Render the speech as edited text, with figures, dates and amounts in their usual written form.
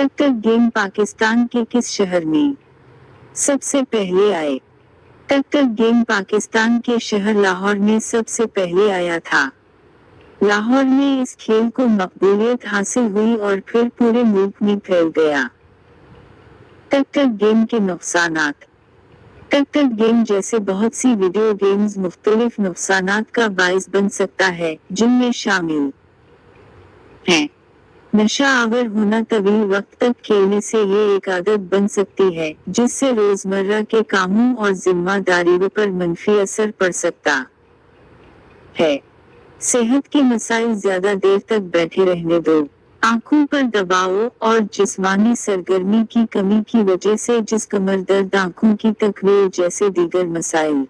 टक्कर गेम पाकिस्तान के किस शहर में सबसे पहले आए? टक्कर गेम पाकिस्तान के शहर लाहौर में सबसे पहले आया था। लाहौर में इस खेल को मकबूलियत हासिल हुई और फिर पूरे मुल्क में फैल गया। टक्कर गेम के नुकसानात। टक्कर गेम जैसे बहुत सी वीडियो गेम्स मुख्तलिफ नुकसानात का बाइस बन सकता है, जिनमें शामिल हैं नशा आवर होना। तवील वक्त तक खेलने से ये एक आदत बन सकती है, जिससे रोजमर्रा के कामों और जिम्मेदारियों पर मंफी असर पड़ सकता है। सेहत के मसाइल। ज्यादा देर तक बैठे रहने दो, आंखों पर दबाव और जिस्मानी सरगर्मी की कमी की वजह से जिस कमर दर्द, आंखों की तकलीफ जैसे दीगर मसाइल